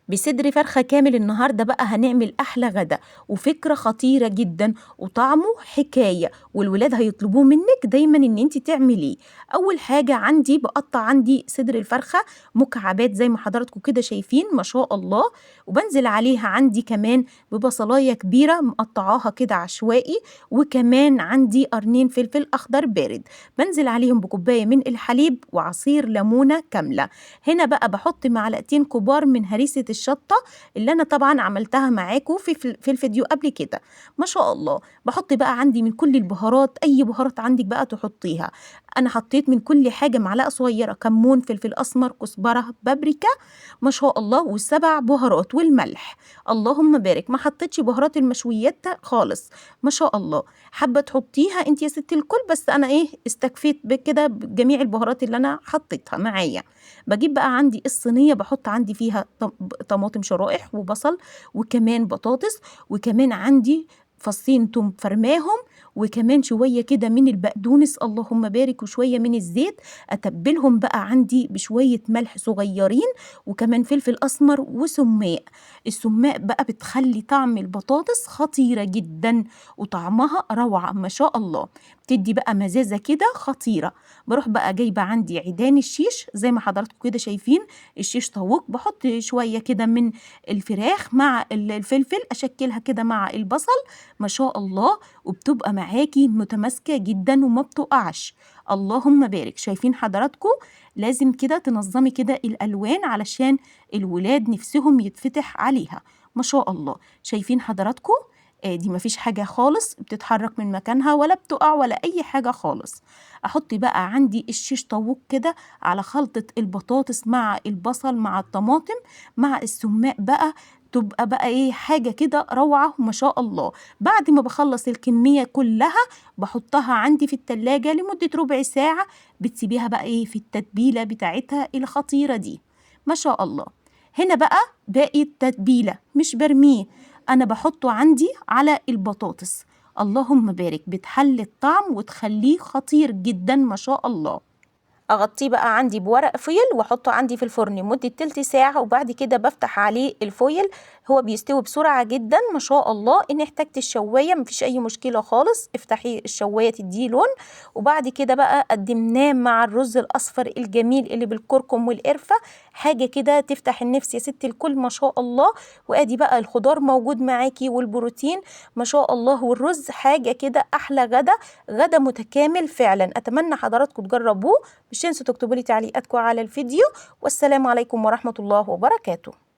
بصدر فرخة كامل. النهاردة بقى هنعمل أحلى غدا وفكرة خطيرة جدا وطعمه حكاية، والولاد هيطلبوه منك دايما إن انت تعمليه. أول حاجة عندي بقطع عندي صدر الفرخة مكعبات زي ما حضراتكم كده شايفين ما شاء الله، وبنزل عليها عندي كمان ببصلاية كبيرة مقطعاها كده عشوائي، وكمان عندي قرنين فلفل أخضر بارد، بنزل عليهم بكوباية من الحليب وعصير ليمونة كاملة. هنا بقى بحط معلقتين كبار من هريسة الشطة اللي أنا طبعا عملتها معاكم في الفيديو قبل كده ما شاء الله. بحط بقى عندي من كل البهارات، أي بهارات عندك بقى تحطيها. أنا حطيت من كل حاجة معلقة صغيرة، كمون، فلفل أسمر، كزبرة، بابريكا ما شاء الله، والسبع بهارات والملح. اللهم بارك، ما حطيتش بهارات المشويات خالص ما شاء الله. حابة تحطيها انت يا ست الكل، بس أنا استكفيت بكده بجميع البهارات اللي أنا حطيتها معايا. بجيب بقى عندي الصينية، بحط عندي فيها طماطم شرائح وبصل وكمان بطاطس، وكمان عندي فصين توم فرماهم، وكمان شوية كده من البقدونس اللهم بارك، وشوية من الزيت. أتبلهم بقى عندي بشوية ملح صغيرين، وكمان فلفل أسمر وسماق. السماق بقى بتخلي طعم البطاطس خطيرة جدا وطعمها روعة ما شاء الله، بتدي بقى مزازة كده خطيرة. بروح بقى جايبة عندي عيدان الشيش زي ما حضراتكم كده شايفين، الشيش طاووق، بحط شوية كده من الفراخ مع الفلفل، أشكلها كده مع البصل ما شاء الله، وبتبقى معاكي متماسكة جدا وما بتقعش. اللهم بارك. شايفين حضراتكم لازم كده تنظمي كده الألوان علشان الولاد نفسهم يتفتح عليها ما شاء الله. شايفين حضراتكم دي مفيش حاجة خالص بتتحرك من مكانها ولا بتقع ولا أي حاجة خالص. أحط بقى عندي الشيش طاووق كده على خلطة البطاطس مع البصل مع الطماطم مع السماق بقى، تبقى بقى حاجة كده روعة ما شاء الله. بعد ما بخلص الكمية كلها بحطها عندي في التلاجة لمدة ربع ساعة، بتسيبيها بقى في التتبيلة بتاعتها الخطيرة دي ما شاء الله. هنا بقى باقي التتبيلة مش برميه، أنا بحطه عندي على البطاطس. اللهم بارك، بتحلي الطعم وتخليه خطير جدا ما شاء الله. اغطيه بقى عندي بورق فويل واحطه عندي في الفرن لمده تلت ساعه، وبعد كده بفتح عليه الفويل. هو بيستوي بسرعه جدا ما شاء الله. ان احتجت الشوايه مفيش اي مشكله خالص، افتحي الشوايه تديه لون. وبعد كده بقى قدمناه مع الرز الاصفر الجميل اللي بالكركم والقرفه، حاجه كده تفتح النفس يا ست الكل ما شاء الله. وادي بقى الخضار موجود معاكي والبروتين ما شاء الله، والرز حاجه كده احلى غدا، غدا متكامل فعلا. اتمنى حضراتكم تجربوه. مش تنسوا تكتبوا لي تعليقاتكم على الفيديو، والسلام عليكم ورحمة الله وبركاته.